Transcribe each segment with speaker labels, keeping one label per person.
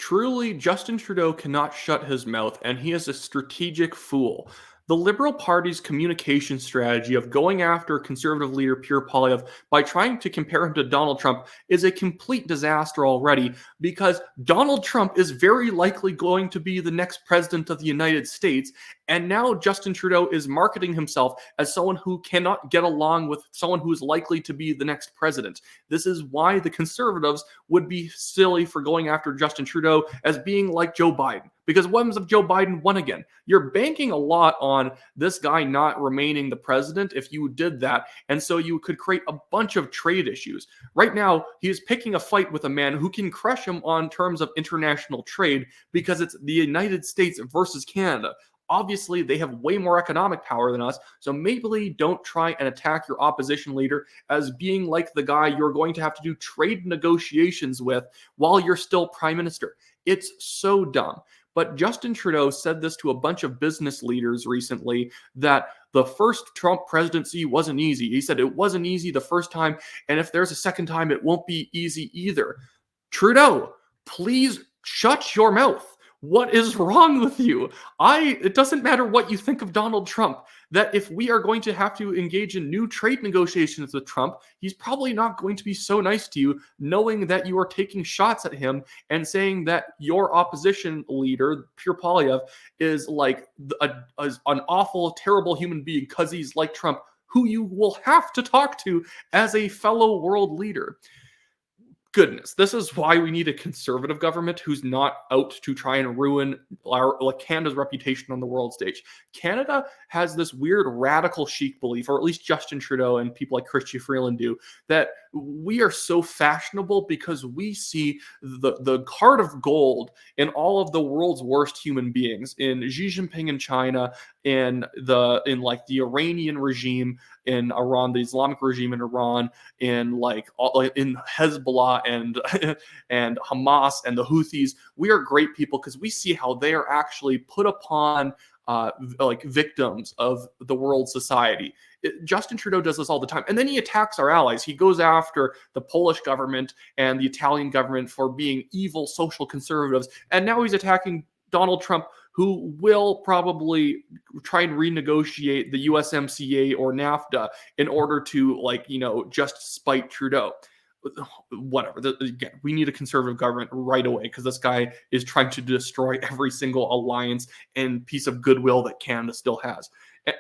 Speaker 1: Truly, Justin Trudeau cannot shut his mouth, and he is a strategic fool. The Liberal Party's communication strategy of going after Conservative leader Pierre Poilievre by trying to compare him to Donald Trump is a complete disaster already because Donald Trump is very likely going to be the next president of the United States. And now Justin Trudeau is marketing himself as someone who cannot get along with someone who is likely to be the next president. This is why the Conservatives would be silly for going after Justin Trudeau as being like Joe Biden. Because what happens if Joe Biden won again? You're banking a lot on this guy not remaining the president if you did that. And so you could create a bunch of trade issues. Right now, he is picking a fight with a man who can crush him on terms of international trade because it's the United States versus Canada. Obviously, they have way more economic power than us, so maybe don't try and attack your opposition leader as being like the guy you're going to have to do trade negotiations with while you're still prime minister. It's so dumb. But Justin Trudeau said this to a bunch of business leaders recently that the first Trump presidency wasn't easy. He said it wasn't easy the first time, and if there's a second time, it won't be easy either. Trudeau, please shut your mouth. What is wrong with you? It doesn't matter what you think of Donald Trump, that if we are going to have to engage in new trade negotiations with Trump, he's probably not going to be so nice to you, knowing that you are taking shots at him and saying that your opposition leader, Pierre Poilievre, is like an awful, terrible human being because he's like Trump, who you will have to talk to as a fellow world leader. Goodness, this is why we need a conservative government who's not out to try and ruin Canada's reputation on the world stage. Canada has this weird radical chic belief, or at least Justin Trudeau and people like Chrystia Freeland do, that we are so fashionable because we see the heart of gold in all of the world's worst human beings, in Xi Jinping in China, in the Iranian regime in Iran, the Islamic regime in Iran, in Hezbollah and and Hamas and the Houthis. We are great people because we see how they are actually put upon victims of the world society. Justin Trudeau does this all the time. And then he attacks our allies. He goes after the Polish government and the Italian government for being evil social conservatives. And now he's attacking Donald Trump, who will probably try and renegotiate the USMCA or NAFTA in order to, just spite Trudeau. Whatever. Again, we need a conservative government right away because this guy is trying to destroy every single alliance and piece of goodwill that Canada still has.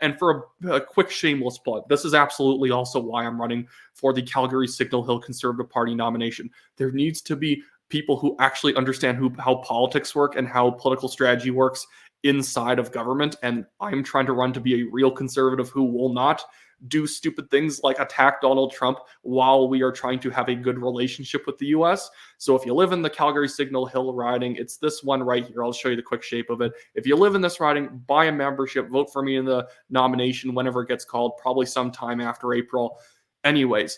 Speaker 1: And for a quick shameless plug, this is absolutely also why I'm running for the Calgary Signal Hill Conservative Party nomination. There needs to be people who actually understand how politics work and how political strategy works inside of government. And I'm trying to run to be a real conservative who will not do stupid things like attack Donald Trump while we are trying to have a good relationship with the US. So if you live in the Calgary Signal Hill riding, it's this one right here. I'll show you the quick shape of it. If you live in this riding, buy a membership, vote for me in the nomination whenever it gets called, probably sometime after April. Anyways,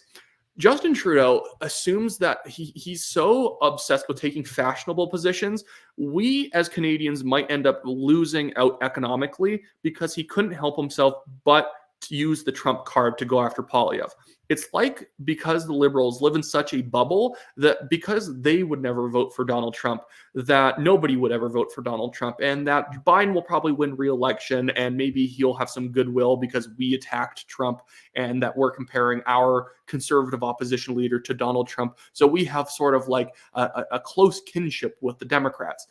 Speaker 1: Justin Trudeau assumes that he's so obsessed with taking fashionable positions, we as Canadians might end up losing out economically because he couldn't help himself but to use the Trump card to go after Poilievre. It's like because the Liberals live in such a bubble that because they would never vote for Donald Trump, that nobody would ever vote for Donald Trump, and that Biden will probably win re-election, and maybe he'll have some goodwill because we attacked Trump, and that we're comparing our conservative opposition leader to Donald Trump. So we have sort of like a close kinship with the Democrats.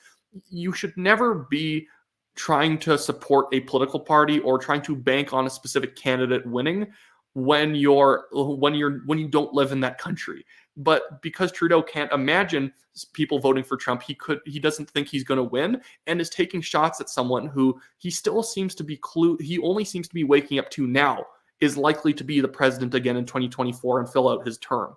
Speaker 1: You should never be trying to support a political party or trying to bank on a specific candidate winning when you don't live in that country. But because Trudeau can't imagine people voting for Trump, he doesn't think he's going to win and is taking shots at someone who he still seems to be he only seems to be waking up to now is likely to be the president again in 2024 and fill out his term.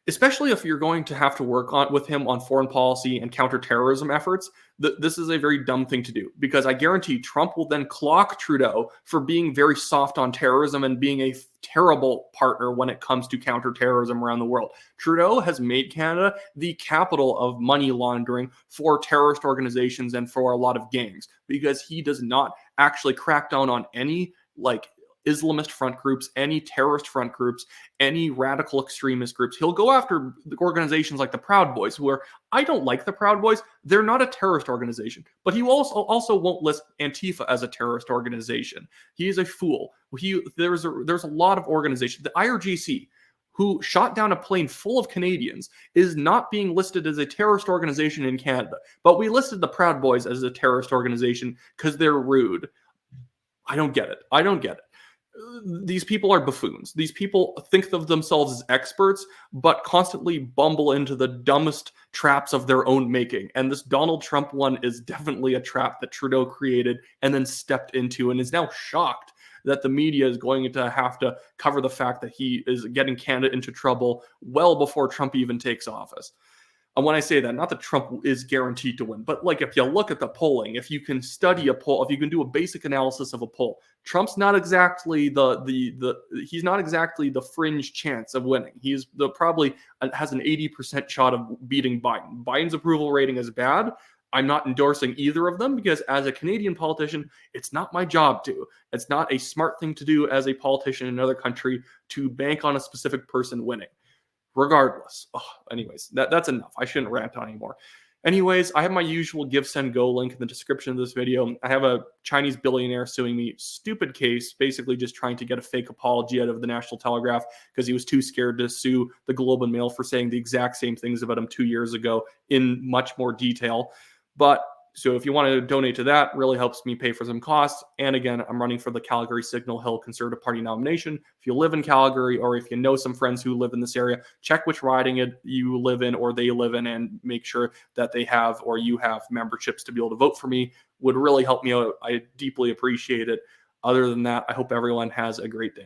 Speaker 1: Especially if you're going to have to work with him on foreign policy and counterterrorism efforts, this is a very dumb thing to do because I guarantee Trump will then clock Trudeau for being very soft on terrorism and being a terrible partner when it comes to counterterrorism around the world. Trudeau has made Canada the capital of money laundering for terrorist organizations and for a lot of gangs because he does not actually crack down on any Islamist front groups, any terrorist front groups, any radical extremist groups. He'll go after organizations like the Proud Boys, where I don't like the Proud Boys. They're not a terrorist organization, but he also won't list Antifa as a terrorist organization. He is a fool. There's a lot of organizations. The IRGC, who shot down a plane full of Canadians, is not being listed as a terrorist organization in Canada. But we listed the Proud Boys as a terrorist organization because they're rude. I don't get it. I don't get it. These people are buffoons. These people think of themselves as experts, but constantly bumble into the dumbest traps of their own making. And this Donald Trump one is definitely a trap that Trudeau created and then stepped into, and is now shocked that the media is going to have to cover the fact that he is getting Canada into trouble well before Trump even takes office. And when I say that, not that Trump is guaranteed to win, but like if you look at the polling, if you can study a poll, if you can do a basic analysis of a poll, Trump's not exactly he's not exactly the fringe chance of winning. He's probably has an 80% shot of beating Biden. Biden's approval rating is bad. I'm not endorsing either of them because as a Canadian politician, it's not my job to. It's not a smart thing to do as a politician in another country to bank on a specific person winning. Regardless. Anyways, that's enough. I shouldn't rant on anymore. Anyways, I have my usual Give, Send, Go link in the description of this video. I have a Chinese billionaire suing me. Stupid case, basically just trying to get a fake apology out of the National Telegraph because he was too scared to sue the Globe and Mail for saying the exact same things about him 2 years ago in much more detail. But so if you want to donate to that, really helps me pay for some costs. And again, I'm running for the Calgary Signal Hill Conservative Party nomination. If you live in Calgary, or if you know some friends who live in this area, check which riding you live in or they live in and make sure that they have or you have memberships to be able to vote for me. Would really help me out. I deeply appreciate it. Other than that, I hope everyone has a great day.